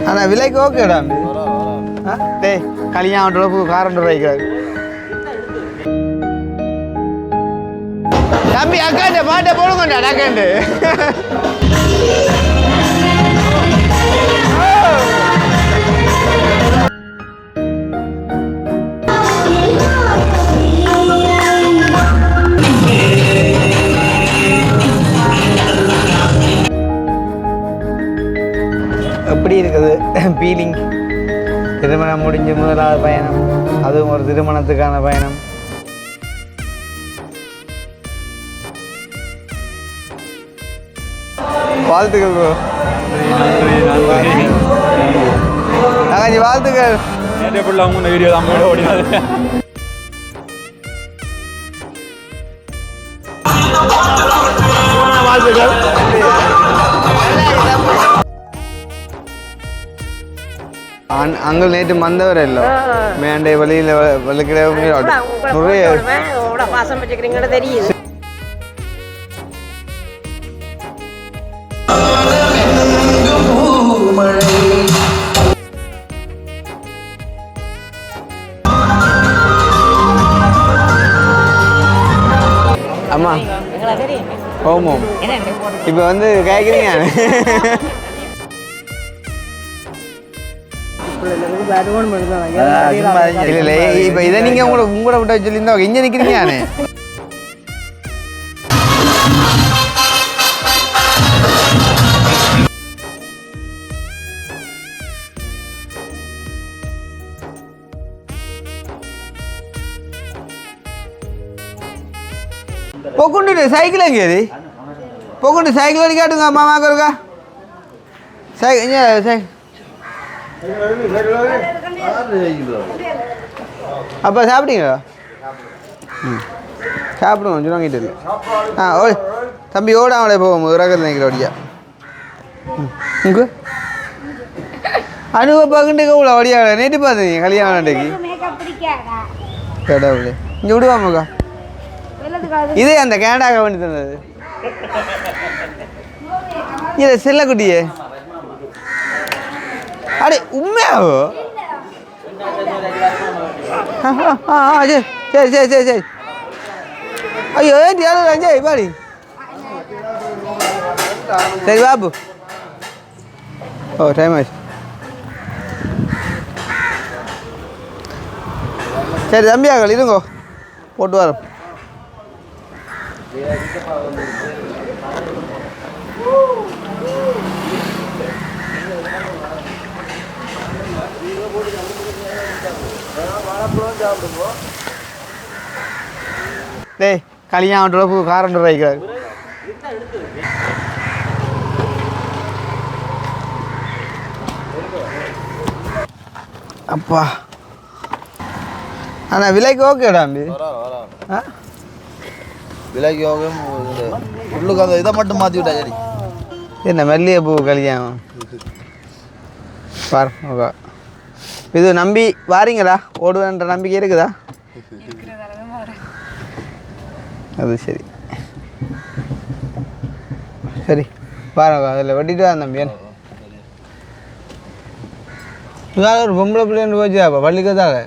ஆனால் விலைக்கு ஓகேடா டேய் கல்யாணம் காரண்ட் வைக்கிறாரு தம்பி அக்காண்ட பாட்டை போடுங்கண்டா அக்காண்டு எப்படி இருக்குது ஃபீலிங் திருமணம் முடிஞ்சு முதலாவது பயணம் அதுவும் ஒரு திருமணத்துக்கான பயணம் வாழ்த்துக்கள் ப்ரோ தங்கச்சி வாழ்த்துக்கள் வீடியோ தான் போட ஓடினாரு வாழ்த்துக்கள் அங்கே நேற்று மந்தவர் இல்லை மேண்டை வழியில் வலிக்கிடவே நிறைய பாசம் வச்சுக்கிறீங்கன்னு தெரியுது அம்மா ஓமோம் இப்போ வந்து கேட்குறீங்க இல்லை இப்போ இதை நீங்கள் உங்களோட விட்ட சொல்லியிருந்தா இங்கே நிற்கிறீங்க நானு போக்குண்டு சைக்கிள் எங்கேது போக்குண்டு சைக்கிள் அடி காட்டுங்க மாமாக்கு இருக்கா சைக்கிள் அப்போ சாப்பிட்டீங்களா சாப்பிடுவோம் கொஞ்சம் வாங்கிட்டு இல்லை ஓ தம்பி ஓட அவளே போவோம் ரகத்தில் நினைக்கிற வழியா இங்கே அனுபவ பகுண்டு இவ்வளோ வழியா நேற்று பார்த்துங்க கல்யாணத்துக்கு கடவுளே இங்கே விடுவாமக்கா இதே அந்த கேண்டாக வேண்டி தந்தது இல்லை செல்லக்குட்டியே அடே உண்மையாவோ சரி சரி சரி சரி ஐயோ ஏன் ஏழு பாடி சரி பாபு ஓ டைம் ஆச்சு சரி தம்பியாக்கள் இருங்கோ போட்டு வரோம் டேய் கல்யாணம் காரண்ட் வைக்கிறாரு அப்பா ஆனால் விலைக்கு ஓகேடா விலைக்கு ஓகே உள்ளுக்கு அந்த இதை மட்டும் மாற்றி விட்டா சரி என்ன மல்லிகைப்பூ கல்யாணம் பார் ஓகே இது நம்பி வாரீங்களா ஓடுவேன்ற நம்பிக்கை இருக்குதா அது சரி சரி பாருங்க அதில் வெட்டிட்டு தான் தம்பி இதால் ஒரு பொம்பளை பிள்ளைன்னு போச்சுப்பா பள்ளிக்கத்தால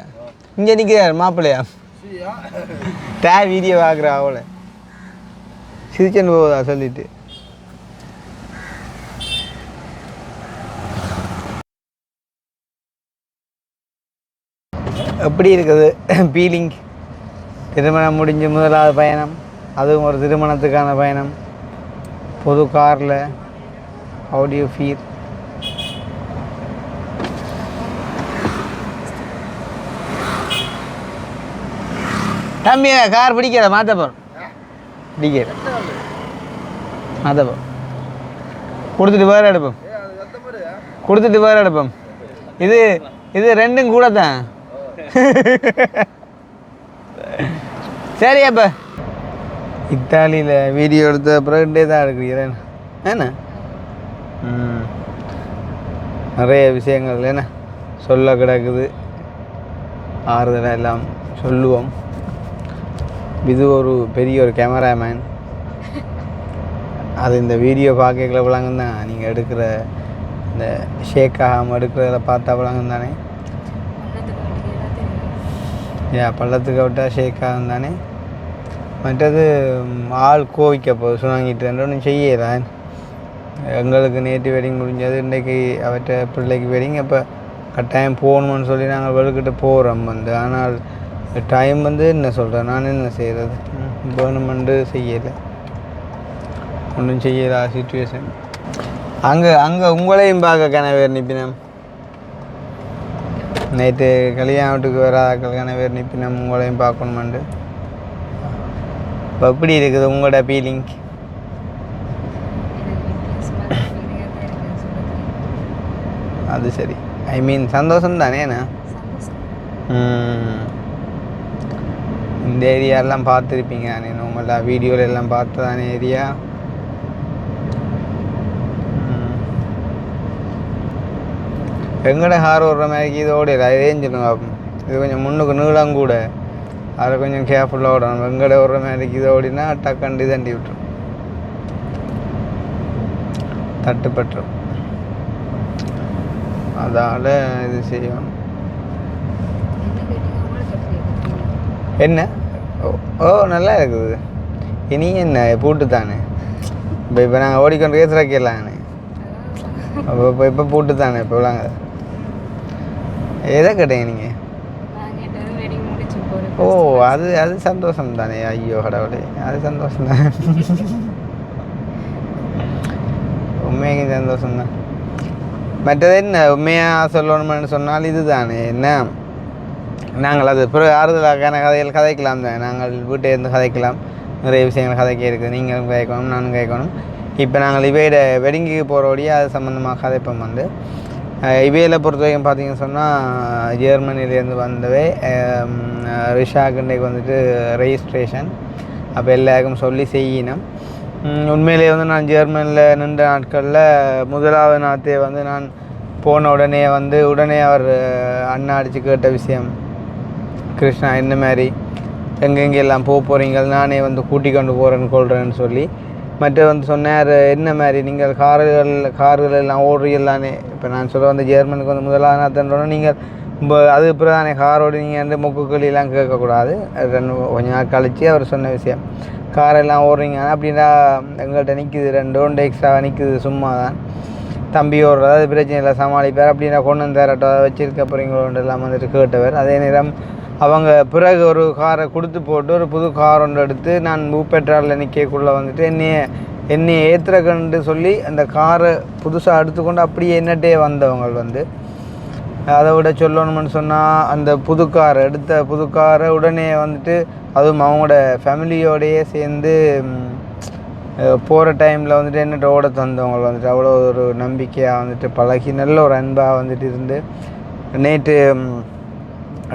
இங்கே நிற்கிறார் மாப்பிள்ளையா வீடியோ பார்க்குறா அவளை சிரிச்சன் போகுதா சொல்லிட்டு எப்படி இருக்குது ஃபீலிங் திருமணம் முடிஞ்சு முதலாவது பயணம் அதுவும் ஒரு திருமணத்துக்கான பயணம் பொது காரில் ஹவ் டு யூ ஃபீல் தம்பி கார் பிடிக்கிற மாற்றப்போம் பிடிக்கிற மாற்றப்போம் கொடுத்துட்டு வேறு எடுப்போம் கொடுத்துட்டு வேறு எடுப்போம் இது இது ரெண்டும் கூட தான் சரி அப்போ இத்தாலியில் வீடியோ எடுத்த பிறகுண்டே தான் எடுக்கிறீங்க ஏண்ணா நிறைய விஷயங்கள் என்ன சொல்ல கிடக்குது ஆறுதலாக எல்லாம் சொல்லுவோம் இது ஒரு பெரிய ஒரு கேமராமேன் அது இந்த வீடியோ பார்க்கல விளங்குன்னு தான் நீங்கள் எடுக்கிற இந்த ஷேக் ஆகாமல் எடுக்கிறத பார்த்தா பழங்கும் தானே. பள்ளத்துக்கு விட்டால் ஷேக் ஆகும் தானே. மற்றது ஆள் கோவிக்க போகுது சுணங்கிட்டு ஒன்றும் செய்யலாம். எங்களுக்கு நேற்று வெட்டிங் முடிஞ்சது, இன்றைக்கி அவற்றை பிள்ளைக்கு வெட்டிங். அப்போ கட்டாயம் போகணும்னு சொல்லி நாங்கள் வெளுக்கிட்டு போகிறோம் ஆனால் டைம் என்ன சொல்கிறேன், நான் என்ன செய்கிறது, வேணுமென்று செய்யலை, ஒன்றும் செய்யலா சுச்சுவேஷன். அங்கே உங்களையும் பார்க்க கனவேர் நிற்பினம். நேற்று கல்யாணத்துக்கு வராத கனவேர் நிற்பினம், உங்களையும் பார்க்கணுமெண்டு. இப்போ எப்படி இருக்குது உங்களோட ஃபீலிங்? அது சரி, ஐ மீன் சந்தோஷம் தானேண்ணா. இந்த ஏரியாலாம் பார்த்துருப்பீங்க தானே, நம்மளாம் வீடியோவில் எல்லாம் பார்த்து தானே ஏரியா. எங்கட கார் ஓடுற மாதிரி இதோட அதேன்னு சொல்லுங்க. இது கொஞ்சம் முன்னுக்கு நீளம் கூட, அதில் கொஞ்சம் கேர்ஃபுல்லாக ஓடணும். எங்கட ஓடுற மாதிரி இது ஓடினா டக்கண்டு தண்டி விட்டுரும், தட்டுப்பட்டுரும். அதால் இது செய்யணும். என்ன ஓ நல்லா இருக்குது. இனி என்ன பூட்டு தானே. இப்போ நாங்கள் ஓடிக்கொண்டு ரேசுறாக்கலாங்கண்ணே. இப்போ பூட்டு தானே இப்போ விளாங்க. எதை கேட்டீங்க நீங்கள்? ஓ அது சந்தோஷம் தானே. ஐயோ கடவுளே, அது சந்தோஷம் தானே. உண்மையாக சந்தோஷம்தான். மற்றது என்ன உண்மையாக சொல்லணும்னு சொன்னால் இது தானே. என்ன நாங்கள் அது பிறகு ஆறுதலாக்கான கதைகள் கதைக்கலாம் தான். நாங்கள் வீட்டை இருந்து கதைக்கலாம், நிறைய விஷயங்கள் கதைக்க இருக்குது. நீங்களும் கேட்கணும், நானும் கேட்கணும். இப்போ நாங்கள் இவையோட வெடிங்குக்கு போகிறோடைய அது சம்மந்தமாக கதைப்போம். இவையில் பொறுத்த வரைக்கும் பார்த்தீங்கன்னு சொன்னால் ஜெர்மனிலேருந்து வந்தவே ரிஷாக்கு இன்றைக்கு ரெஜிஸ்ட்ரேஷன். அப்போ எல்லாருக்கும் சொல்லி செய்யணும். உண்மையிலே நான் ஜெர்மனியில் நின்ற நாட்களில் முதலாவது நாத்தே நான் போன உடனே அவர் அண்ணா அடித்து கேட்ட விஷயம், கிருஷ்ணா இந்த மாதிரி எங்கெங்கெல்லாம் போகிறீங்க, நானே கூட்டி கொண்டு போகிறேன்னு கொள்கிறேன்னு சொல்லி. மற்ற சொன்னார், என்ன மாதிரி நீங்கள் கார்கள் எல்லாம் ஓடுறீங்களானே. இப்போ நான் சொல்ல ஜெர்மனுக்கு முதலாவது நாத்தன்றோன்னா நீங்கள் அது அப்புறம் தானே காரோடு நீங்கள் மொக்குக்களெல்லாம் கேட்கக்கூடாது. கொஞ்ச நாள் கழித்து அவர் சொன்ன விஷயம், காரெல்லாம் ஓடுறீங்க அப்படின்னா எங்கள்கிட்ட நிற்குது 2 ரவுண்டு எக்ஸ்ட்ராவாக நிற்குது, சும்மா தான் தம்பி ஓடுறது, அது பிரச்சனை இல்லை சமாளிப்பார் அப்படின்னா கொண்டு வந்தாரட்டோ அதை வச்சுருக்க போகிறீங்களோண்டு எல்லாம் கேட்டவர். அதே நேரம் அவங்க பிறகு ஒரு காரை கொடுத்து போட்டு ஒரு புது கார் ஒன்று எடுத்து நான் பெட்ரோலில் நிற்கக்குள்ளே என்னையை ஏற்றுறக்கண்டு சொல்லி அந்த காரை புதுசாக எடுத்துக்கொண்டு அப்படியே என்னட்டே வந்தவங்க அதை விட சொல்லணும்னு சொன்னால் அந்த எடுத்த புது காரை உடனே அதுவும் அவங்களோட ஃபேமிலியோடையே சேர்ந்து போகிற டைமில் என்னட்ட ஓட தந்தவங்க அவ்வளோ ஒரு நம்பிக்கையாக பழகி நல்ல ஒரு அன்பாக இருந்து நேற்று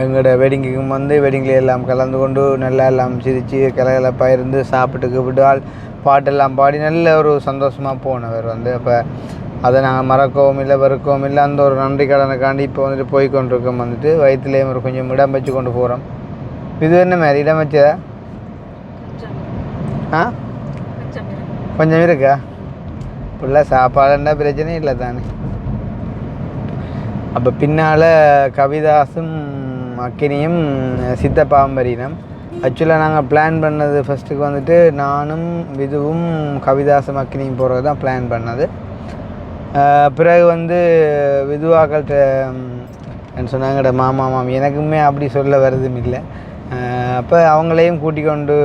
எங்களோட வெட்டிங்குக்கும் வெட்டிங்கில் எல்லாம் கலந்து கொண்டு நல்லா எல்லாம் சிரித்து கலகலப்பாக இருந்து சாப்பிட்டுக்கு விடால் பாட்டெல்லாம் பாடி நல்ல ஒரு சந்தோஷமாக போனவர் அப்போ அதை நாங்கள் மறக்கவும் இல்லை வெறுக்கவும் இல்லை. அந்த ஒரு நன்றி கடனுக்காண்டி இப்போ போய் கொண்டிருக்கோம். வயிற்றுலேயும் ஒரு கொஞ்சம் இடம் வச்சு கொண்டு போகிறோம். இது என்ன மாதிரி இடம் வச்சதா? கொஞ்சம் இருக்கா? ஃபுல்லாக சாப்பாடுன்னா பிரச்சனை இல்லை தானே. அப்போ பின்னால் கவிதாசும் அக்கினியும் சித்தப்பாம்பரினம். ஆக்சுவலாக நாங்கள் பிளான் பண்ணது ஃபஸ்ட்டுக்கு நானும் விதுவும் கவிதாசும் அக்கினியும் போகிறது தான் பிளான் பண்ணது. பிறகு விதுவாக்கள்கிட்ட என்ன சொன்னாங்கட மாமா மாமி எனக்குமே அப்படி சொல்ல வருதும் இல்லை. அப்போ அவங்களையும் கூட்டி கொண்டு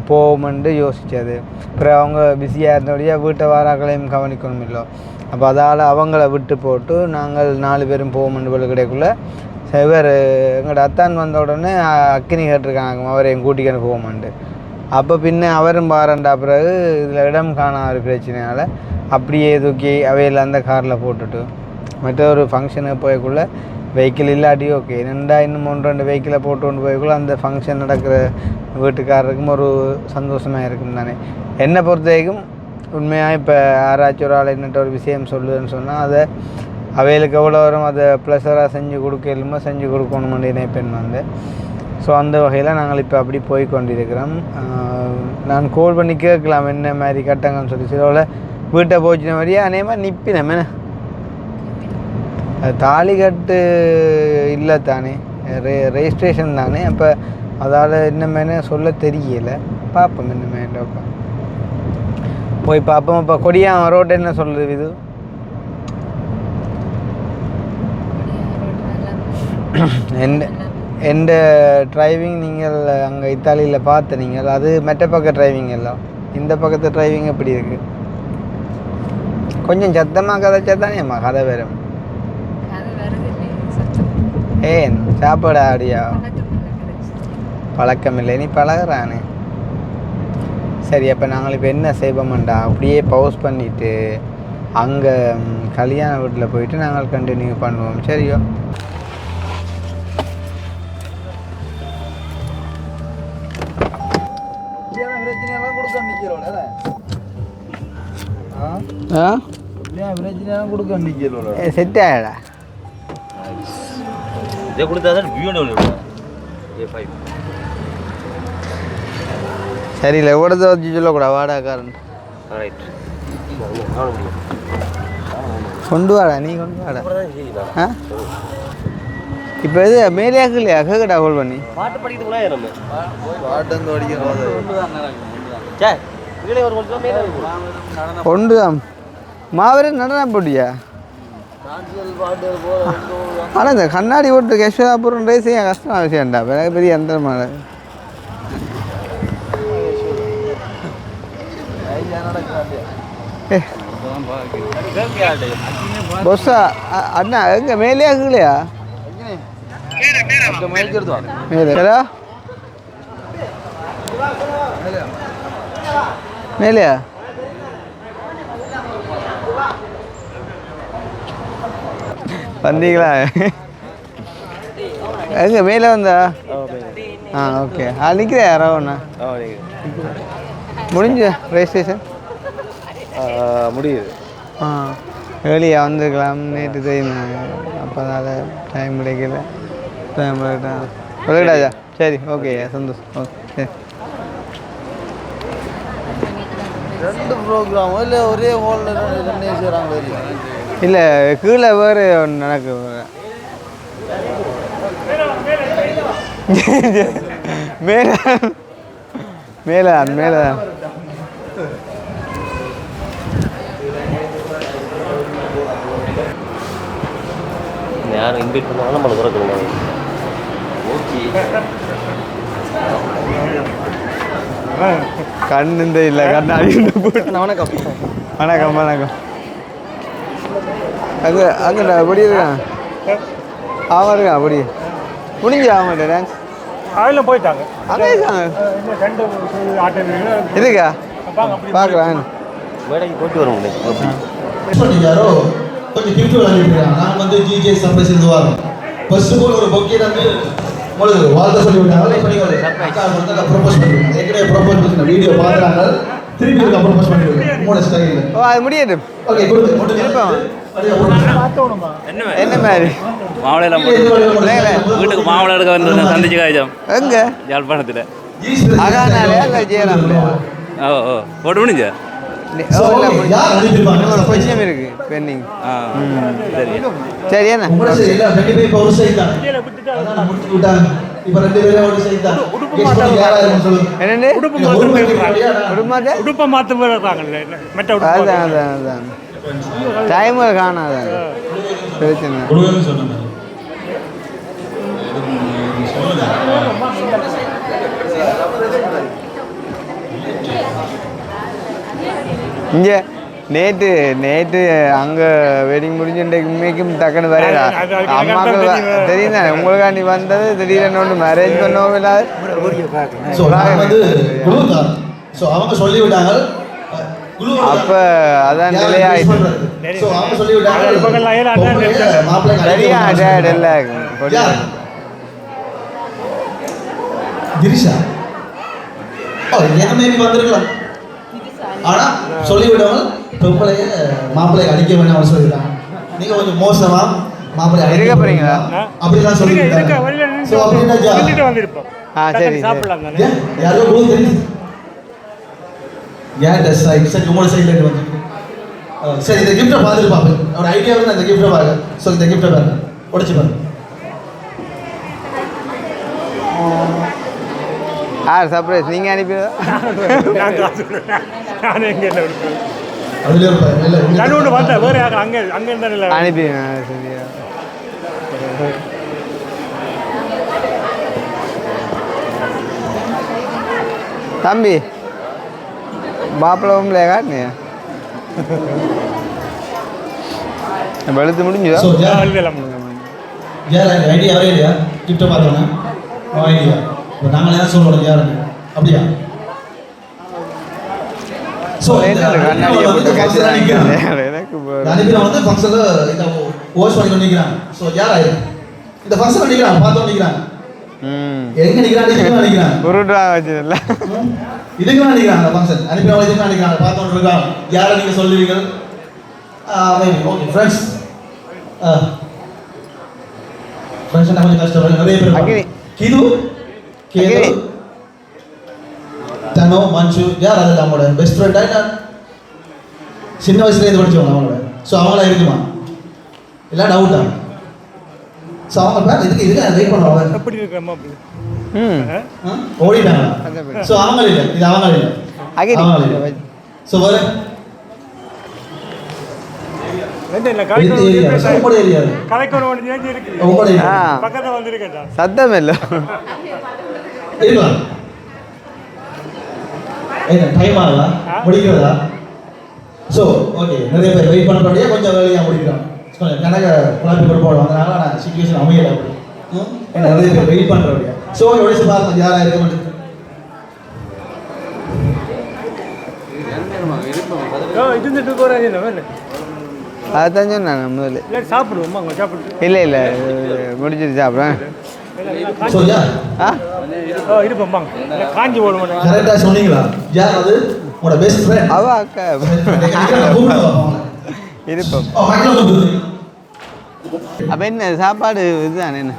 போவோம்னு யோசித்தது. அப்புறம் அவங்க பிஸியாக இருந்தபடியா வீட்டை வாராக்களையும் கவனிக்கணும் இல்லை. அப்போ அதால் அவங்கள விட்டு போட்டு நாங்கள் 4 பேரும் போவோம்னு போல கிடைக்குள்ள இவர் எங்களோட அத்தான் வந்த உடனே அக்கினி கேட்டிருக்காங்க அவரையும் கூட்டிக்கணும் போவோம்ண்டு. அப்போ பின்ன அவரும் பாரண்டா பிறகு இதில் இடம் காணாத பிரச்சனையால் அப்படியே தூக்கி அவையில் அந்த காரில் போட்டுட்டு மற்ற ஒரு ஃபங்க்ஷனுக்கு போய்க்குள்ளே வெஹிக்கிள் இல்லாட்டி ஓகே இன்னும் 1-2 வெஹிக்கிளை போட்டு கொண்டு போய்க்குள்ள அந்த ஃபங்க்ஷன் நடக்கிற வீட்டுக்காரருக்கும் ஒரு சந்தோஷமாக இருக்கும் தானே. என்னை பொறுத்த வரைக்கும் உண்மையாக இப்போ யாராச்சும் ஒரு ஆள் என்னட்ட ஒரு விஷயம் சொல்லுதுன்னு சொன்னால் அதை அவைகளுக்கு எவ்வளோ வரும் அதை ப்ளஸராக செஞ்சு கொடுக்கலுமோ செஞ்சு கொடுக்கணுமென்று நினைப்பேன் ஸோ அந்த வகையில் நாங்கள் இப்போ அப்படி போய் கொண்டிருக்கிறோம். நான் கோல் பண்ணி கேட்கலாம் என்ன மாதிரி கட்டங்கன்னு சொல்லி சிலவில் வீட்டை போச்சுன மாதிரியே அதே மாதிரி நிற்பினமே அது தாலி கட்டு இல்லை தானே, ரெஜிஸ்ட்ரேஷன் தானே. அப்போ அதால் இன்னமேனு சொல்ல தெரியலை. பார்ப்போம் இன்னமே போய் பார்ப்போம். இப்போ கொடியான் ரோட்டு என்ன சொல்கிறது இது? எந்த டிரைவிங் நீங்கள் அங்கே இத்தாலியில் பார்த்த நீங்கள் அது மெட்ட பக்க டிரைவிங் எல்லாம், இந்த பக்கத்து டிரைவிங் எப்படி இருக்குது? கொஞ்சம் சத்தமாக கதைச்சா தானேம்மா கதை வரும். ஏன் சாப்பாடு ஆடியா? பழக்கம் இல்லை, நீ பழகிறானே. சரி, அப்போ நாங்கள் இப்போ என்ன செய்வோம்டா, அப்படியே பவுஸ் பண்ணிவிட்டு அங்கே கல்யாண வீட்டில் போயிட்டு நாங்கள் கண்டினியூ பண்ணுவோம். சரியோ? செட் ஆகிடா சரியில்லை. எவ்வளோ வச்சு சொல்லக்கூடாது வாடாக்காரன். கொண்டு வாடா, நீ கொண்டு வாடா. ஆ இப்போ இது மேலேயாக்கு இல்லையா? கேக்கடா கோல் பண்ணி பாட்டு படிக்கிறதுக்குள்ள கொண்டு மாவீரன் நடன போட்டியா? ஆனால் இந்த கண்ணாடி போட்டு கேஷ்வராபுரம் ரேஸ் ஏன் கஷ்டமான விஷயம்டா, பெரிய அந்தரமான பொஸ்ஸா அண்ணா எங்கே மேலேயா கீழையா? மேலே மேலேயா? வந்தீங்களா? எங்கே மேலே வந்தா? ஆ ஓகே. நிற்கிறேன் யாரோ ஒன்றா முடிஞ்சு ரெஜிஸ்ட்ரேஷன் முடியுது. ஆ ஏர்லியாக வந்துருக்கலாம். நேற்று தெரியும், அப்போ தான் டைம் கிடைக்கல. டைம் சொல்லிடாஜா. சரி, ஓகே, சந்தோஷம். ஓகே, சரி. ரெண்டு ப்ரோக்ராம் இல்லை ஒரே ஹாலில் ரெண்டே செய்கிறாங்க. இல்லை, கீழே வேறு ஒன்று நடக்கு. மேலே மேலே மேலே யாரும் இன்வைட் பண்ணாலும் நம்மளை குறைக்கணும். கண் இந்த இல்லை கண்ணாடி போட்டு. வணக்கம் வணக்கம் வணக்கம். அங்கே அங்கே அப்படி இருக்கான் அவன் இருக்கான் அப்படி முடிஞ்சா அவங்கள்ட்ட டான்ஸ் அதில் போயிட்டாங்க. அங்கே இருக்காங்க. இருக்கா பார்க்கலாம். மேடைக்கு போட்டு வரோம். பண்ணிக்காரோ கொஞ்சம் கிஃப்ட் விளையாடிருக்காங்க. நான் வந்து ஜிஜே சர்ப்ரைஸ் இருந்து வரோம். ஃபர்ஸ்ட் ஆஃப் ஆல் ஒரு பொக்கே வந்து உங்களுக்கு வாழ்த்த சொல்லி விட்டாங்க. இப்போ நீங்கள் அக்கா வந்து ப்ரொபோஸ் பண்ணிருக்காங்க. ஏற்கனவே ப்ரொபோஸ் பண்ண வீடியோ பார்க்குறாங்க. திருப்பி ஒரு ப்ரொபோஸ் பண்ணிருக்காங்க உங்களோட ஸ்டைலில். ஓ, அது முடியட்டும். ஓகே, கொடுத்து இருப்போம். என்ன மாதிரி மாவளையெல்லாம் வீட்டுக்கு மாவளை எடுக்க வந்து சந்திச்சு காய்ச்சோம். எங்கே? யாழ்ப்பாணத்தில். அகானாலையா இல்லை ஜெயராம்லையா? ஓ போட்டு முடிஞ்சா? கொஞ்சம் இருக்கு பெண்டிங். சரி சரி. என்ன உடுப்பை மாற்ற டைம் காணாத பிரச்சனை. இங்கே நேற்று அங்கே வெட்டிங் முடிஞ்சு இன்றைக்கும் டக்குன்னு வரையா அம்மாக்கள் தெரியும் தானே உங்களுக்காண்டி வந்தது. திடீர்னு ஒன்று மேரேஜ் பண்ணவும் இல்லாது அப்போ அதான் நிலையாயிட்டு சரியா டேட் எல்லாம் ஆனா சொல்லிவிடாமல் பொம்பளைய மாப்பிள்ளையை அடிக்க வேண்டாம் அவன் சொல்லிவிட்டாங்க. நீங்க கொஞ்சம் மோசமா மாப்பிள்ளை அடிக்க போறீங்களா அப்படிதான் சொல்லிவிட்டாங்க. யாரோ தெரியும் ஏன் டெஸ்ட் ஆகி சார் உங்களோட சைட்ல வந்து சரி இந்த கிஃப்ட்டை பார்த்துட்டு பார்ப்பேன் ஒரு ஐடியா வந்து அந்த கிஃப்ட்டை பாருங்க ஸோ இந்த கிஃப்ட்டை பாருங்க உடைச்சு பாருங்க சர்ப்ரைஸ் நீங்கள் அனுப்பிடுதா நான் எங்கே அதுலேயே இருப்பாரு இல்லை ஒன்று பார்த்தேன் வேறு அங்கே அங்கே இருந்தால் இல்லை அனுப்பிடுங்க சரியா தம்பி மாப்பிள்ள காட்டினியா வெளுத்து முடிஞ்சோ ஸோ யார் ஐடியா யாரே இல்லையா கிஃப்ட்டை பார்த்தோன்னே ஐடியா இப்போ நாங்கள் என்ன சொல்லணும் யாருன்னு அப்படியா ஸோ அனுப்பின வந்து ஃபங்க்ஷனில் இதை ஓஸ் பண்ணி நிற்கிறாங்க ஸோ யார் ஆயிரும் இந்த ஃபங்க்ஷன் நிற்கிறாங்க பார்த்தோம் நிற்கிறாங்க எங்க நிற்கிறாங்க நிற்கிறாங்க உருட்டுவா வச்சதில்ல இதுக்கு நினைக்கிறாங்க அந்த ஃபங்க்ஷன் அனுப்பினவங்க இதுக்கு நினைக்கிறாங்க பார்த்தோன்னு இருக்காங்க யாரை நீங்கள் சொல்லுவீங்க ஓகே ஃப்ரெண்ட்ஸ் ஃப்ரெண்ட்ஸ் என்ன கொஞ்சம் கஷ்டம் நிறைய பேர் கிது கேது தனோ மஞ்சு யார் அதில் அவங்களோட பெஸ்ட் ஃப்ரெண்டா இல்லை சின்ன வயசுலேருந்து படித்தவங்க அவங்களோட ஸோ அவங்களா இருக்குமா இல்லை டவுட்டா ஸோ அவங்க பேர் இதுக்கு வெயிட் பண்ணுவாங்க எப்படி இருக்கிற ஓடிட்டாங்க ஸோ அவங்க இல்லை இது அவங்க இல்லை ஸோ வர சத்தம் இல்லை இருக்கலாம் டைம் ஆகல முடிக்கிறதா ஸோ ஓகே நிறைய பேர் வெயிட் பண்ணுறோடைய கொஞ்சம் வேலையாக முடிக்கிறோம் கணக்க குழப்பி கொண்டு போடுவோம் அதனால நான் சிச்சுவேஷன் அமையலை அப்படி நிறைய பேர் வெயிட் பண்ணுறோடைய ஸோ ஒடிச்சு பார்த்து யாராக இருக்க மாட்டேங்குது அதுதான் சொன்னேன் முதல்ல சாப்பிடுவோம் சாப்பிட்டு இல்லை இல்லை முடிச்சுட்டு சாப்பிட்றேன் ஸோ யார் இருப்போம் காஞ்சி போடுவோம் கரெக்டாக சொன்னீங்களா யார் அது உங்களோட பெஸ்ட் ஃப்ரெண்ட் அவ அக்கா இருப்போம் அப்போ என்ன சாப்பாடு இதுதானே என்ன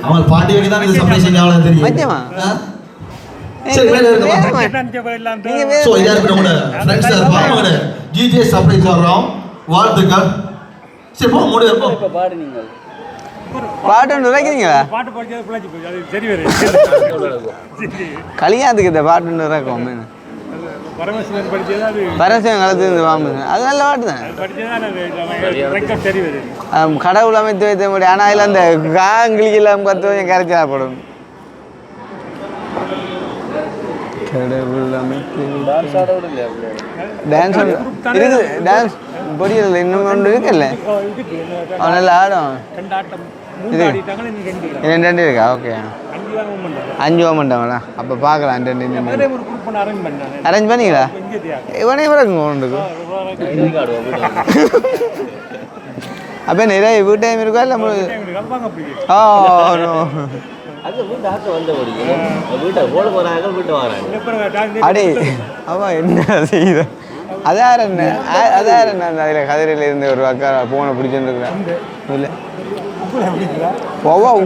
அவங்க பாட்டி வைக்க தான் இது சர்ப்ரைஸ் செஞ்சு அவ்வளோ தெரியும் மச்சமா சரி ஸோ இதாக இருக்கிற உங்களோட ஃப்ரெண்ட்ஸ் பாப்பாங்க ஜிஜே சர்ப்ரைஸ் வர்றோம் வாழ்த்துக்கள் சரி போ முடியும் இப்போ பாடு நீங்கள் பாட்டு ஒன்று வைக்கிறீங்களா பாட்டு படிச்சது பிள்ளைச்சி போச்சு அது சரி வேறு கல்யாணத்துக்கு இந்த பாட்டு ஒன்று இருக்கும் பரமசிவன் படிச்சது அது பரமசிவன் காலத்து இருந்து வாங்க அது நல்ல பாட்டு தான் படிச்சது சரி வேறு கடவுள் அமைத்து வைத்த முடியும் ஆனால் அதில் அந்த காங்கிலிக்கெல்லாம் பார்த்து கொஞ்சம் கரைச்சா போடும் கடவுள் அமைத்து டான்ஸ் ஆட விடலையா டான்ஸ் இருக்குது டான்ஸ் பொடியில் இன்னும் ஒன்று இருக்குல்ல அவன் நல்லா ஆடும் ரெண்டு இருக்கா ஓகே 5 ஓமண்டாங்களா அப்போ பார்க்கலாம் ரெண்டு அரேஞ்ச் பண்ணிங்களா இவனே பிறகு ஒன்றுக்கு அப்போ நிறைய வீட்டு டைம் இருக்கா இல்லை அது வீட்டு ஆக்க வந்த வீட்டை ஓட போகிறாங்க வீட்டு வராங்க அடே அவன் என்ன செய்யுற அதார் என்ன அதில் கதிரையில் இருந்து ஒரு அக்கா போனை பிடிச்சிருந்துருக்குறேன் இல்லை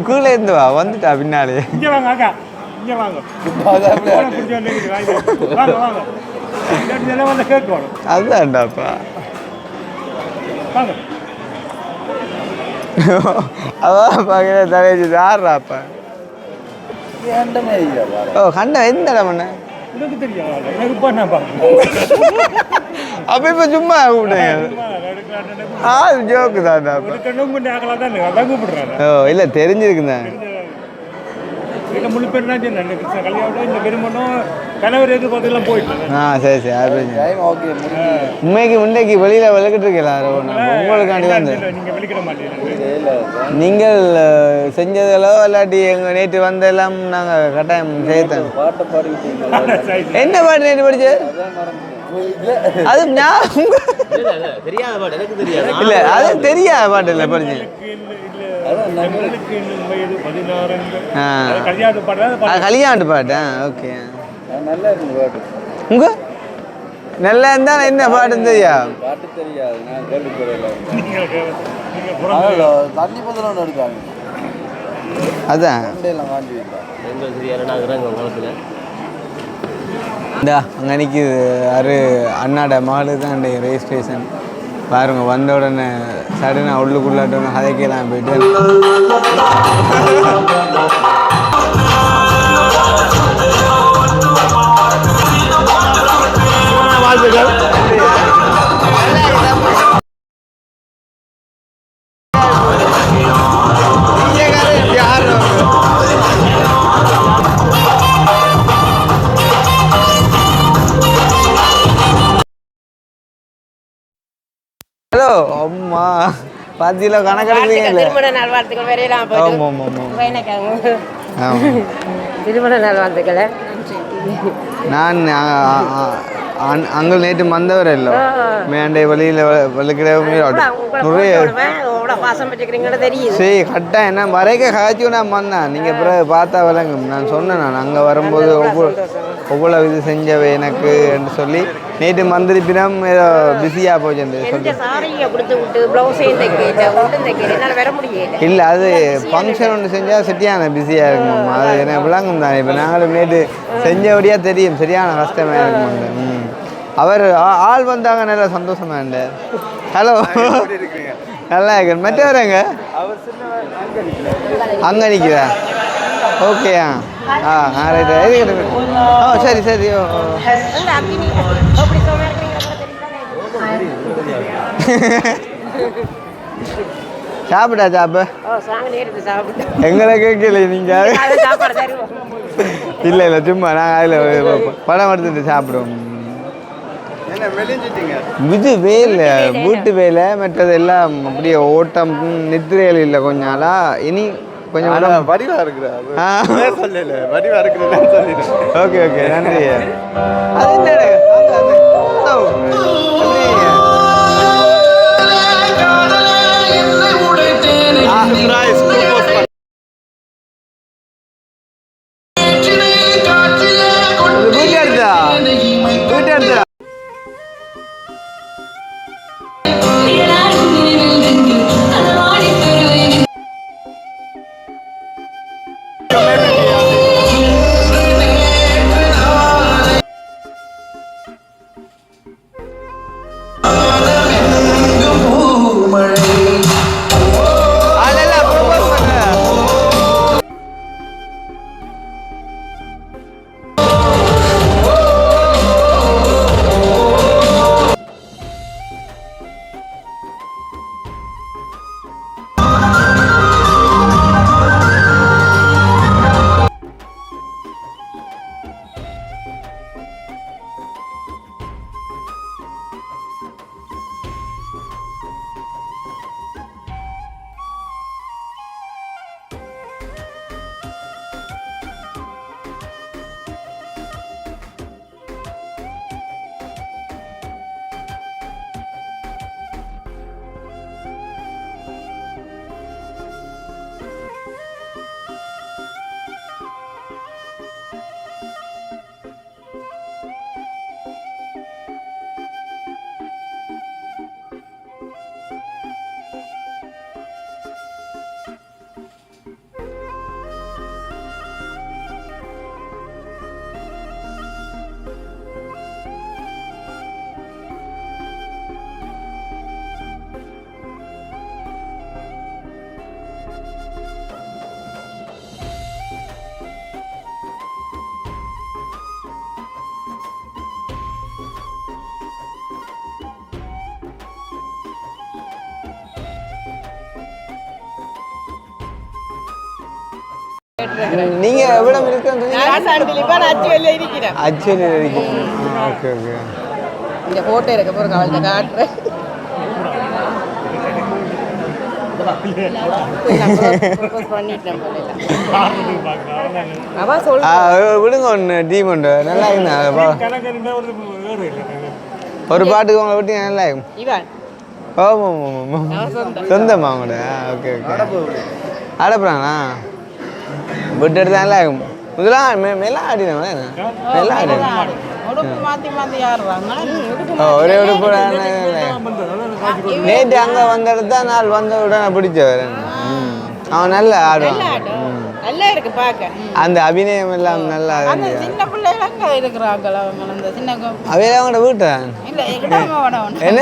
கீழே இருந்து வா வந்துட்டா பின்னாலே அதுதான்டாப்பா அதான் பார்க்குற தலைச்சு ஆடுறாப்பா ஓ கண்டம் எந்த இடம் பண்ண அப்ப இப்ப சும்மா ஜோக்கு தான் ஓ இல்லை தெரிஞ்சிருக்குதான் சரி சரி உண்மைக்கு முன்னைக்கு வெளியில விளக்கிட்டு இருக்கலாம் உங்களுக்காண்டி தான் நீங்கள் செஞ்சதெல்லோ இல்லாட்டி எங்க நேற்று வந்தெல்லாம் நாங்கள் கட்டாயம் செய்யத்தோம் என்ன பாட்டு நேற்று படிச்சு அது தெரியாத பாட்டு எனக்கு தெரியாது இல்லை அது தெரியாத பாட்டு இல்லை படிச்சு கல்யாணத்து பாட்டு ஓகே உங்க நல்லா இருந்தா என்ன பாட்டு தெரியா பாட்டு தெரியாது நான் கேள்விப்படல தண்ணி பந்தலாம் எடுக்காங்க அதான் இந்தா அங்கே நிற்கிது அண்ணாட மகளுக்கு தான் ரெஜிஸ்ட்ரேஷன் பாருங்க வந்த உடனே சடனாக உள்ளுக்குள்ளாட்டோன்னு கதைக்கலாம் போயிட்டு வாழ்த்துக்கள். ஹலோ அம்மா பாத்தியில கணக்கெடுக்கிறீங்க இல்லை திருமண நல்வாழ்த்துக்கள் வரையலாம் ஆமாம் ஆமாம் ஆமாம் திருமண நல்வாழ்த்துக்களை நான் அங்கே நேற்று வந்தவர் இல்லை மேண்டை வழியில் வலிக்கிறவங்க நிறைய பாசம் வச்சுக்கிறீங்களோ தெரியுது சரி கரெக்டாக என்ன வரைக்க காய்ச்சி நான் வந்தேன் நீங்கள் பிறகு பார்த்தா விளங்கும் நான் சொன்னேன் நான் அங்கே வரும்போது ஒவ்வொரு இது செஞ்சவை எனக்கு என்று சொல்லி நேற்று மந்திரிப்பினம் ஏதோ பிஸியாக போச்சு சாரியை கொடுத்து விட்டு ப்ளவுஸையும் தைக்க ஒன்றும் தைக்க என்னால் வர முடியல இல்லை அது ஃபங்க்ஷன் ஒன்று செஞ்சால் சரியான பிஸியாக இருக்கும் அது எனக்கு விளங்கும் தானே இப்போ நாங்களும் நேற்று செஞ்சபடியாக தெரியும் சரியான கஷ்டமாக இருக்கும் அவர் ஆள் வந்தாங்க நல்லா சந்தோஷமா இருந்த ஹலோ நல்லா இருக்கு மற்றவரங்க அங்கே நிற்கிறா ஓகேயா ரைட்டு ஓ சரி சரி ஓ சாப்பிட்டா எங்களை கேட்கல நீங்கள் இல்லை இல்லை சும்மா நாங்கள் அதில் படம் எடுத்துட்டு சாப்பிடுவோம் இது வேலை வீட்டு வேலை மற்றது எல்லாம் அப்படியே ஓட்டம் நித்திரையில் இல்லை கொஞ்ச நாளா இனி கொஞ்சம் வடிவா இருக்கிறேன் சொல்லல வடிவா இருக்கிறேன் ஓகே ஓகே நன்றி அது நீங்க எவ்வளவு இருக்குன்னு அச்சுவலி இருக்கீங்க ஓகே ஓகே இந்த போட்டோ இருக்க போற அவள்கிட்ட காட்டுறேன் விடுங்க ஒன்று டீம் உண்டு நல்லா இருக்குண்ணா ஒரு பாட்டுக்கு உங்களை விட்டு நல்லா இருக்கும் ஆமாம் சொந்தமா அவங்களோட ஓகே ஓகே அடப்புறாங்களா விட்டு எடுத்து நல்லா இருக்கும் இதெல்லாம் மெல்லாம் ஆடினவன் மெல்லாம் ஆடினேன் ஒரே உடுப்பு நேற்று அங்கே வந்த இடத்த நாள் வந்த உடனே பிடிச்சவர் அவன் நல்லா ஆடுவான். நல்லா ஆடும். நல்லா இருக்கு பார்க்க. அந்த அபிநயம் எல்லாம் நல்லா அந்த சின்ன பிள்ளைங்க இருக்கிறாங்க அவங்க அந்த சின்ன அவையில அவங்களோட வீட்டு இல்ல எங்கடாம வேணும் என்ன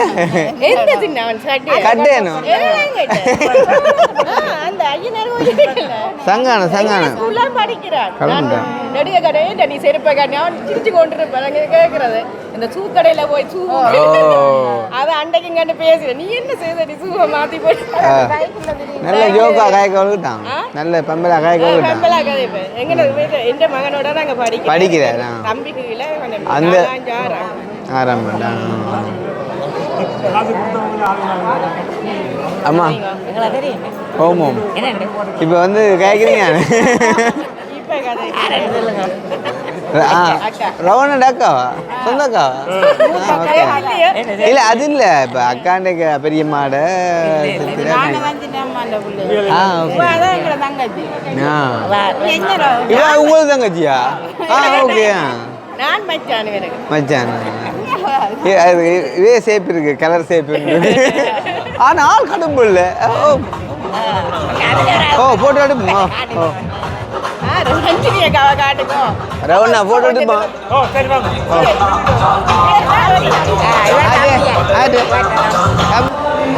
எந்த சின்னவன் சட்டை கட்டேனும் அந்த ஐயனார் கோயில்ல சங்கான ஸ்கூல்ல படிக்கிறான். கலந்துட்டேன். நடிகை கடையே நீ செருப்பை காட்டி அவன் சிரிச்சு கொண்டு இருப்பாங்க கேட்கறது. இந்த சூ கடையில போய் சூ அவன் அண்டைக்கு கண்டு பேசுற நீ என்ன செய்த நீ சூவை மாத்தி போய் நல்ல ஜோக்கா காய்க்க விட்டான். நல்ல பம்பலா காய்க்க விட்டான். பம்பலா கதை எங்க எந்த மகனோட நாங்க படிக்கிறாரா தம்பிக்கு இல்ல அந்த ஆறாம் ஆரம்பம். அம்மா ஓமோ இப்போ வந்து கேட்குறீங்க ரவண அக்காவா சொந்த அக்காவா இல்லை அது இல்லை இப்போ அக்காண்ட பெரிய மாடை உங்களுக்கு தங்கச்சியா ஓகே நான் மச்சான் மச்சான் இதே சேப் இருக்கு கலர் சேப் இருக்கு ஆனால் கடும்பு இல்லை ஓ போட்டோ எடுப்போம் ரவண்ணா போட்டோ எடுப்போம்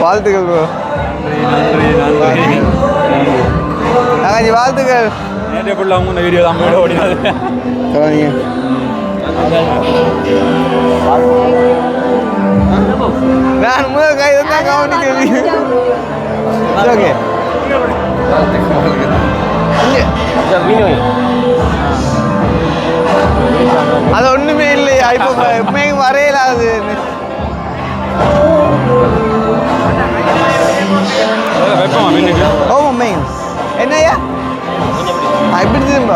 வாழ்த்துக்கள் ப்ரோ தங்கச்சி வாழ்த்துக்கள் வீடியோ தான் ஓடினாது நான் முதல் கை தான் கவனிக்கிறேன் ஓகே அது ஒண்ணுமே இல்லையா இப்போ எப்பவுமே வரையல அது ஓ மெயின் என்னையா எப்படி திரும்ப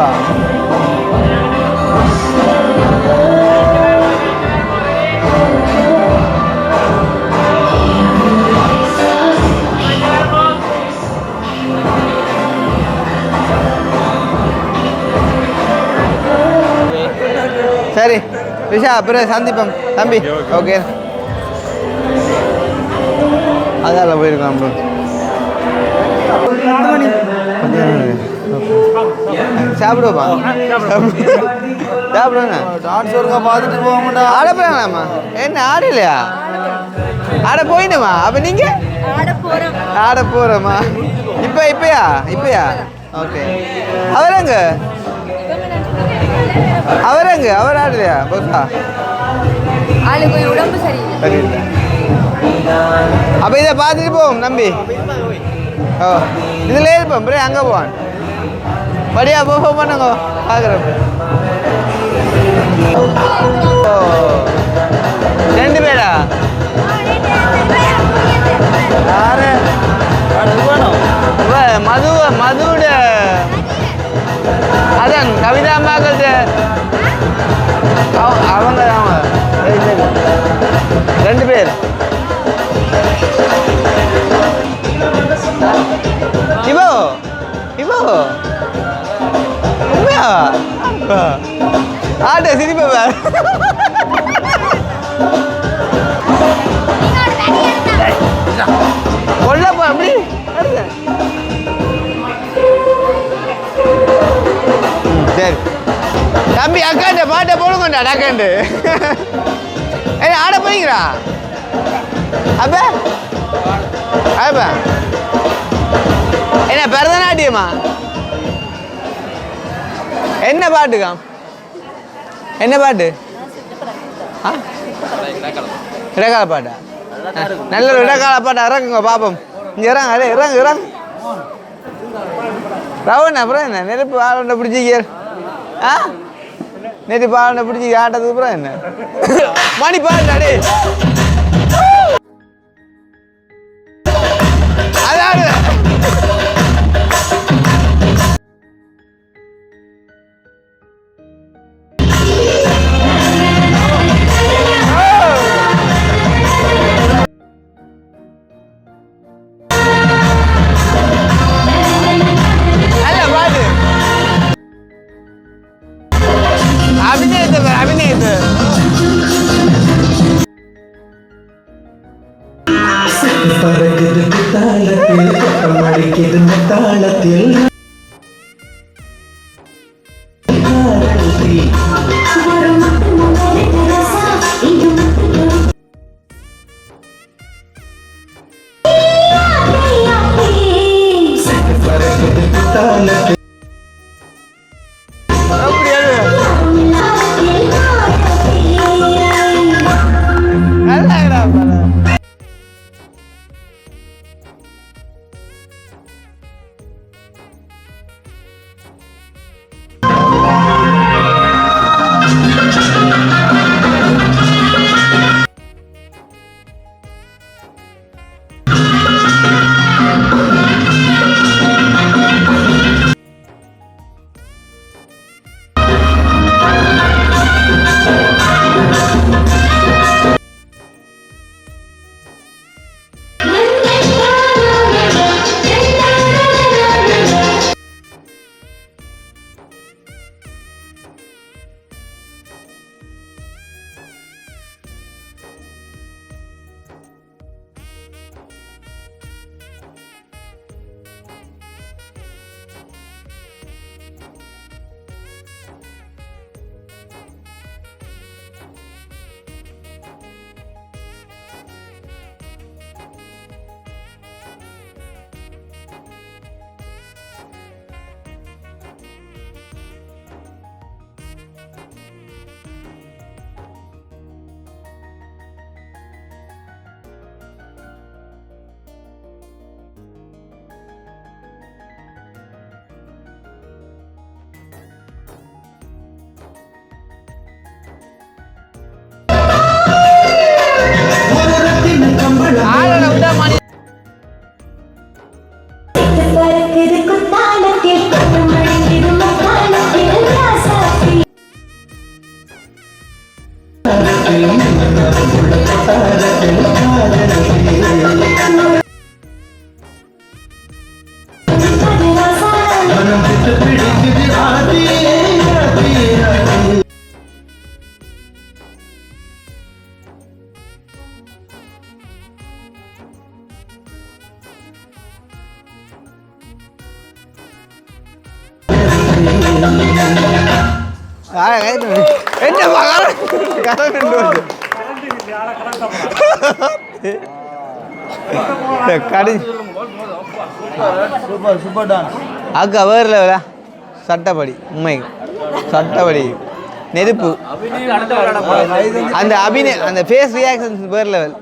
சரி ரிஷா அப்புறம் சந்திப்போம் தம்பி ஓகே அதால் போயிருக்கான் ப்ரோ சாப்பிடுவோமா சாப்பிடுவேண்ணா டான்ஸ் ஒருக்கா பார்த்துட்டு போக மாட்டேன். ஆட போறாங்களாம்மா என்ன ஆடலையா ஆட போயிடுமா அப்போ நீங்கள் ஆட போகிறோமா இப்பயா ஓகே அவரங்க அவர் ஆடலையா போசா உடம்பு சரியில்லை அப்போ இதை பார்த்துட்டு போவோம் நம்பி ஓ இதில் இருப்போம் பிறகு அங்கே போவான் படியா போக பண்ணுங்க பார்க்குறேன் ஓ 2 பேரா யாரு மதுவோட அதான் கவிதா அம்மாக்கள்கிட்ட அவங்க 2 பேர் இவோ உண்மையா ஆட்ட சிரிப்ப வேற கொல்லப்பா அப்படி சரி தம்பி அக்காண்ட பாட்டை போடுங்கண்டா டக்காண்டு ஏ ஆட போறீங்களா அப்ப என்ன பரதநாட்டியமா என்ன பாட்டுக்கா என்ன பாட்டு இடக்கால பாட்டா நல்ல ஒரு இடக்கால பாட்டா இறங்குங்க பாப்போம் இங்க இறங்க அதே இறங்கு ரவன் அப்புறம் என்ன நெருப்பு ஆளுண்ட பிடிச்சிக்க நெருப்பு ஆளுண்ட பிடிச்சி ஆட்டதுக்கு அப்புறம் என்ன மணி பாட்டா டே அதாவது தாளத்தில் மடிக்கிது தாளத்தில் தாளத்தில் என்ன கடி சூப்பர் சூப்பர் டான்ஸ். அக்கா வேறு லெவலா சட்டப்படி உண்மை சட்டப்படி நெருப்பு அந்த அந்த ஃபேஸ் ரியாக்ஷன்ஸ் வேறு லெவல்.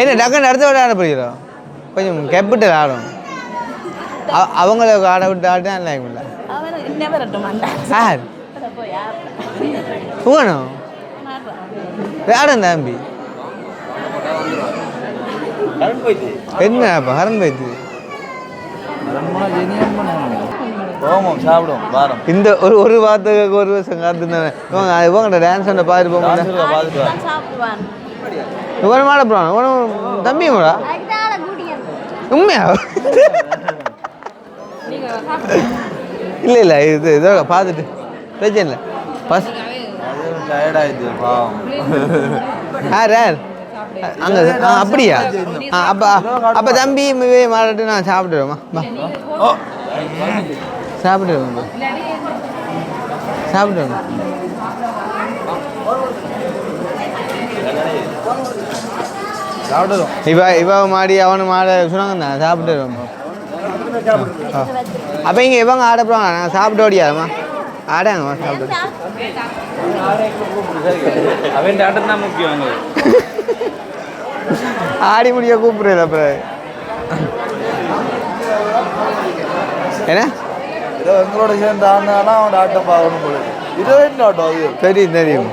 என்ன டக்குன்னு அடுத்த விட ஆட போகிறோம் கொஞ்சம் கேபிட்டல் ஆடும் அவங்களுக்கு ஆட விட்டு ஆடினா இல்லை சார் போகணும் ஆடம் தம்பி என்னப்பா கரண்ட் போயிடுது சாப்பிடுவோம் வாரம் இந்த ஒரு வாரத்துக்கு ஒரு வருஷம் காத்துருந்தானே இவங்க டான்ஸ் ஒன்று பார்த்துட்டு போங்க இவனை மாட போகிறான் இவனும் தம்பிங்களா உண்மையா இல்லை இல்லை இது இதோ பார்த்துட்டு பிரச்சனை இல்லை ஃபஸ்ட் டயர்டாயிடுது பாவம். யார் அங்கே அப்படியா அப்போ தம்பி மாறிட்டு நான் சாப்பிட்டுருவேம்மா சாப்பிட்டுருவேம்மா சாப்பிட்டுருவேன் இவ மாடி அவனு மாட சொன்னாங்க நான் சாப்பிட்டுருவேம்மா. அப்போ இங்கே இவங்க ஆட போகிறாங்க நான் சாப்பிட்டு ஓடியாதம்மா ஆடாங்கம்மா சாப்பிட்டு அவன் ஆட்டம் தான் முக்கியம் ஆடி முடிய கூப்பிடுறது அப்புறம் என்ன ஏதோ எங்களோட சேர்ந்து ஆடினாலும் அவனோட ஆட்டம் பார்க்கணும் போல. இருபது ஆட்டம் அது தெரியும் தெரியும்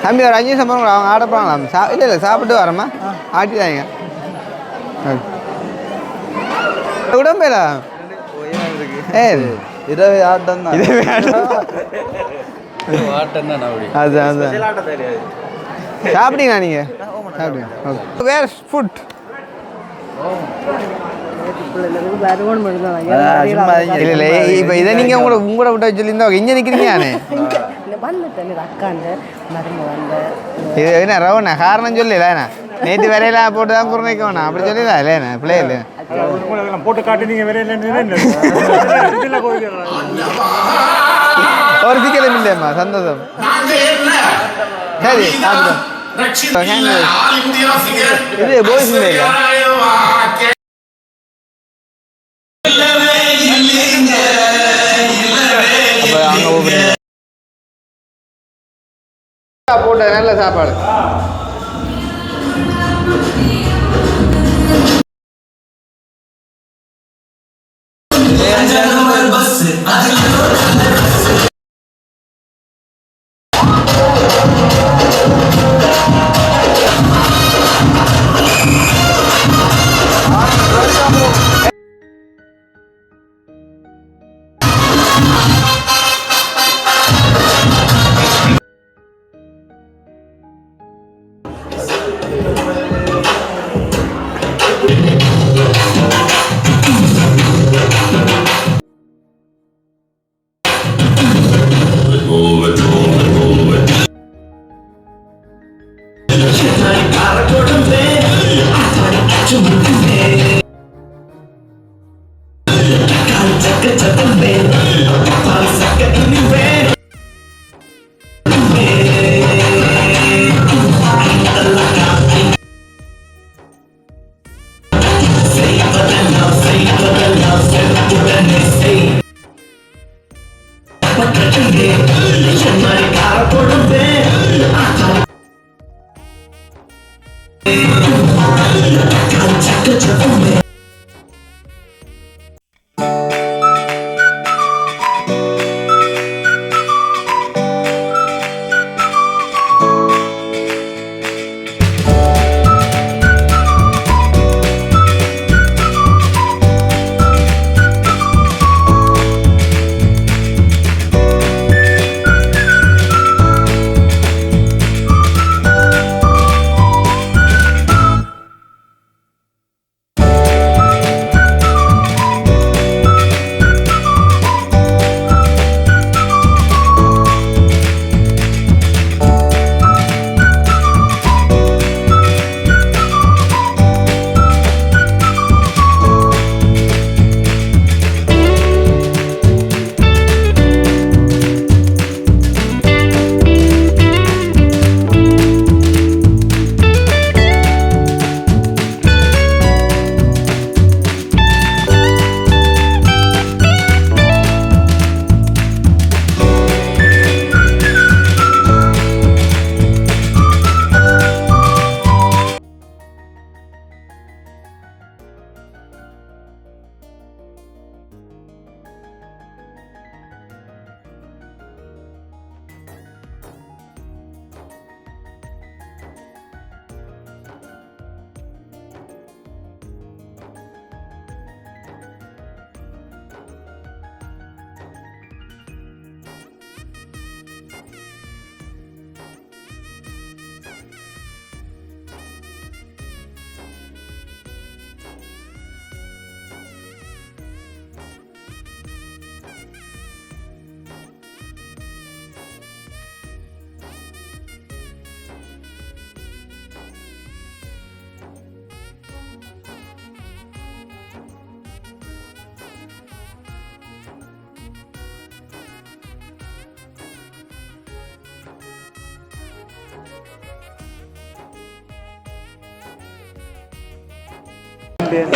தம்பி ஒரு 5 நிமிஷம் போகிறாங்க அவங்க ஆட போகிறாங்களா இல்லை இல்லை சாப்பிட்டு வரேம்மா ஆட்டிதாங்க உடம்பேடா இரவு ஆட்டம் தான் இதே அதுதான் அதுதான் சாப்பிட்டீங்களா நீங்கள் சாப்பிட்டீங்க ஓகே வேறு ஃபுட் இல்லை இல்லை இப்போ இதை நீங்கள் உங்களோட விட்ட சொல்லியிருந்தா இங்கே நிற்கிறீங்க இது என்ன ரவண்ணா காரணம் சொல்லல நேற்று வரையில போட்டு தான் குறைக்க வேணாம் அப்படி சொல்லிடா இல்லைண்ணே பிள்ளை இல்லை போட்டு காட்டி நீங்கள் வேற இல்லைன்னு ஒரு சிக்கலும் இல்லையம்மா சந்தோஷம் சரி இது போய்ஸ் இல்லையா அப்போ அங்கே போட்ட நல்ல சாப்பாடு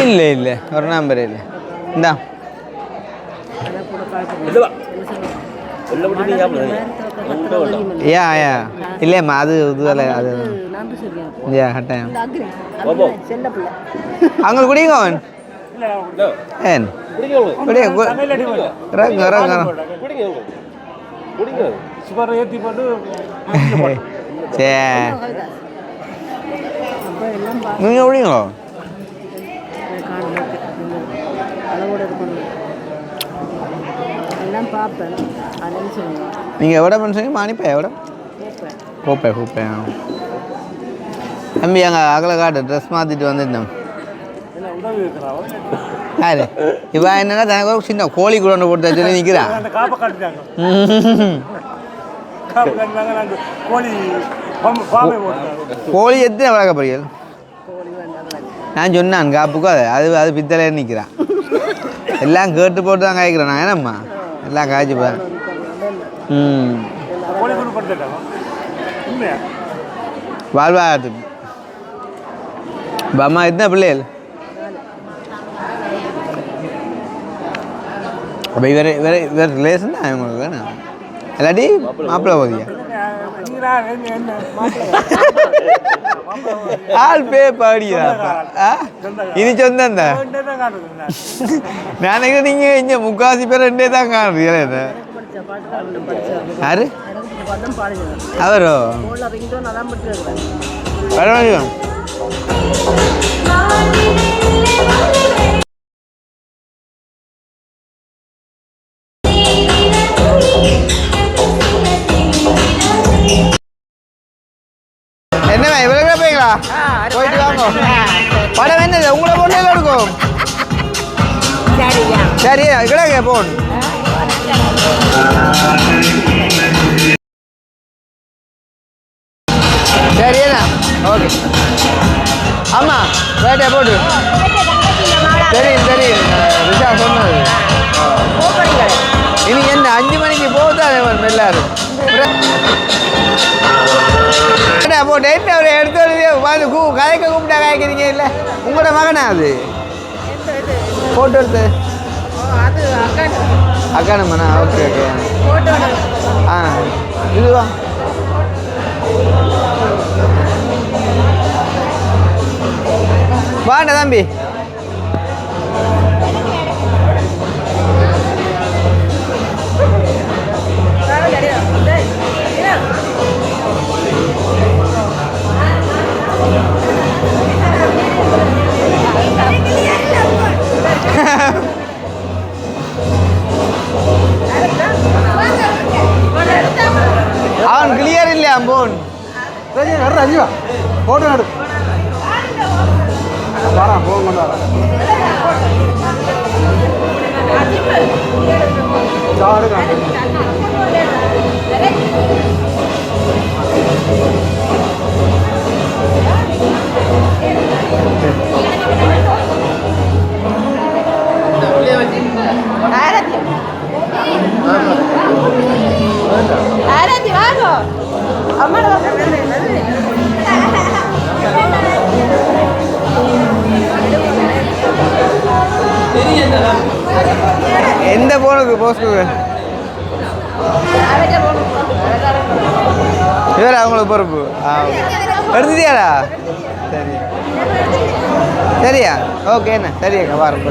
இல்லை இல்லை ஒரு நம்பர் இல்லை இந்தா யா யா இல்லையம்மா அது இதுவரை அது யா கட்டாயம் அங்கே குடிங்க அவன் ஏன் சே நீங்கள் குடிங்களோ நீங்கள் எவ்வளோ பண்ணுறீங்க மானிப்பா எவ்வளோ கூப்பேன் கூப்பேன் தம்பி அங்கே அகல காட்டு ட்ரெஸ் மாற்றிட்டு வந்துட்டேன் யாரு இவன் என்னன்னா தனக்கு ஒரு சின்ன கோழி கூட ஒன்று போட்டு சொல்லி நிற்கிறான் கோழி எத்தனை வளர்க்க போறீங்க நான் சொன்னான் காப்புக்கு அது பித்தளை நிற்கிறான் எல்லாம் கேட்டு போட்டு தான் காய்க்கிறேன் நான் என்னம்மா எல்லாம் காய்ச்சிப்பேன் வாழ்வாகத்துக்கு இப்போ அம்மா எத்தனை பிள்ளைகள் அப்போ இவர் ரிலேஷன் தான் உங்களுக்கு வேணும் இல்லாட்டி மாப்பிள்ளை போதியா ஆள் பே பாடியா இது சொந்தம் தான் நான் நீங்கள் இங்கே முக்காசி பேர் ரெண்டே தான் காணுறீங்க யாரு அவரோ பரவாயில்ல என்னவா இவ்வளோ போய்ங்களா போயிட்டு வாங்க படம் என்னது உங்களை பொண்ணு எல்லாம் இருக்கும் சரி கிடைக்க போன் சரிண்ணா ஓகே ஆமாம் வேட்டையை போட்டு தெரியும் தெரியும் ரிஷா சொன்னது இனி என்ன 5 மணிக்கு போகுது எல்லாரும் போட்டு என்ன ஒரு எடுத்து வந்து கதைக்க கூப்பிட்டா காய்க்கிறீங்க இல்லை உங்களோட மகனா அது போட்டோ எடுத்து அக்கானம்மாண்ணா ஓகே ஓகே ஆ இதுவா வாண்ட தம்பி அவன் கிளியர் இல்லையா போன் அஜீவா போட்டோ எடு வரேன் போன் கொண்டாட எந்த போனுக்கு போஸ்டுக்கு இவர் அவங்களுக்கு பொறுப்பு எடுத்துட்டியாடா சரி சரியா ஓகே என்ன சரியாக்கா வாரம்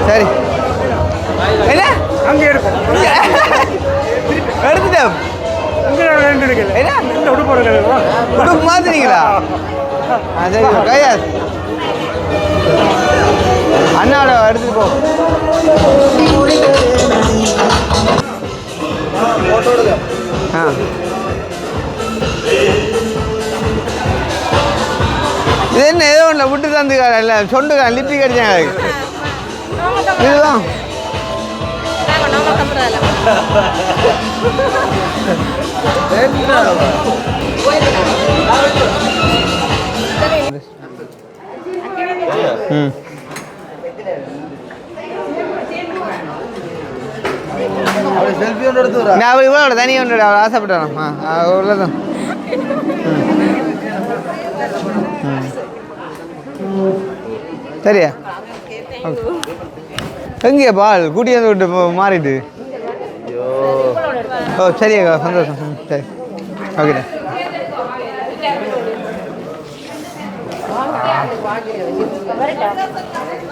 சரி என்ன அங்கே எடுப்போம் எடுத்துட்டேன் இந்த உடுப்பு மாத்தினீங்களா ஆ சரி கையா அண்ணாவோட எடுத்துட்டு போ ஆ இது என்ன ஏதோ ஒன்று விட்டு தந்துக்கார இல்லை சொண்டுக்கா லிப்பி கடிச்சாங்க இதுதான் செல்ஃபி ஒன்று எடுத்து நான் அவள் இவ்வளோ தனியாக ஒன்று அவள் ஆசைப்பட்டான் அவ்வளோதான் சரியா எங்கே பால் கூட்டி வந்து விட்டு மாறிட்டு ஓ சரியாக்கா சந்தோஷம் சரி ஓகேடா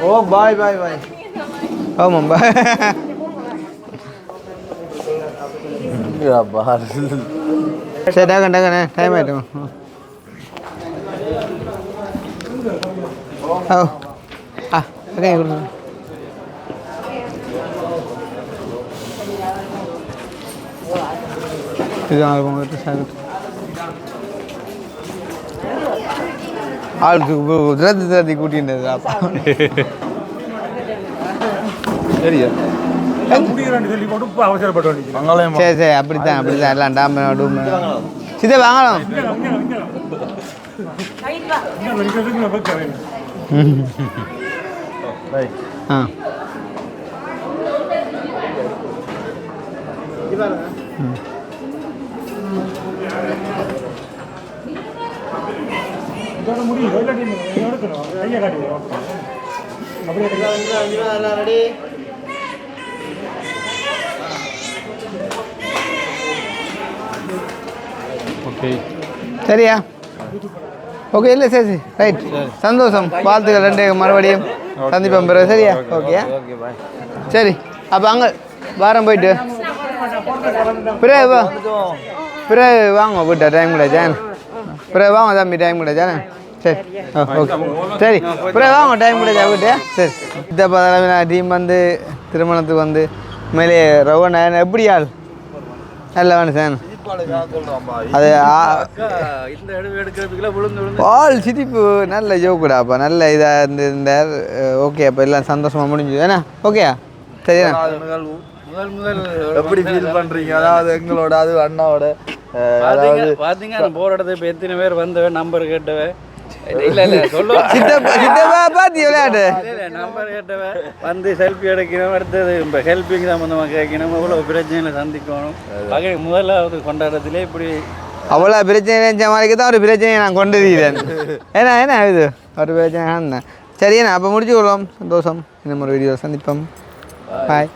ஓ பாய் பாய் பாய் ஆமாம் பாய் சரி டேக்கன் டேக்கண்ணே டைம் ஆகிட்டோம் ஓ ஆ ஓகே கொடுங்க இது உங்கள்கிட்ட சாப்பிட்டு ஆளுக்கு திரத்தி கூட்டின்றது அப்பா சரியா சொல்லி போட்டு அவசரப்பட்டு சரி சரி அப்படித்தான் எல்லாம் டாம டூம் சிதை வாங்கலாம் ஆ இதோட முடியும் எடுக்கணும் கையை காட்டுவோம் அப்படியே ரெடி சரியா ஓகே இல்லை சரி ரைட் சந்தோஷம் வாழ்த்துக்கள் ரெண்டு மறுபடியும் சந்திப்போம் பிறகு சரியா ஓகே சரி அப்போ அங்கே வாரம் போயிட்டு பிறகு வாங்க போட்டா டைம் கூட ஜான் பிறகு வாங்க தம்பி டைம் கூட ஜானே சரி ஓகே சரி பிறகு வாங்க டைம் கூட ஜா போட்டு சரி இந்த பதிலாக டீம் வந்து திருமணத்துக்கு வந்து மேலே ரவன் எப்படி ஆள் நல்ல வேணும் சார் அது ஆள் சிரிப்பு நல்ல ஜோக்குடாப்பா நல்ல இதாக இந்த ஓகே அப்போ எல்லாம் சந்தோஷமாக முடிஞ்சுது ஏன்னா ஓகேயா சரியா முதல் எப்படி ஃபீல் பண்றீங்க அதாவது எங்களோட அது அண்ணாவோட அதாவது பாத்தீங்க போற இடத்துல இப்போ எத்தனை பேர் வந்தவன் நம்பர் கேட்டவன் இல்ல சொல்லுவா சித்தப்பா பாத்தி விளையாட்டு நம்பர் கேட்டவன் வந்து செல்ஃபி எடுக்கணும் அடுத்தது இப்போ ஹெல்பிங் சம்மந்தமாக கேட்கணும் இவ்வளோ பிரச்சனைகளை சந்திக்கணும் முதலாவது கொண்டாடத்திலே இப்படி அவ்வளோ பிரச்சனை சமாளிக்க தான் ஒரு பிரச்சனையை நான் கொண்டு தீரேன் ஏன்னா இது ஒரு பிரச்சனை சரியண்ணா அப்போ முடிச்சு கொள்வோம் சந்தோஷம் இன்னும் ஒரு வீடியோ சந்திப்போம் பாய்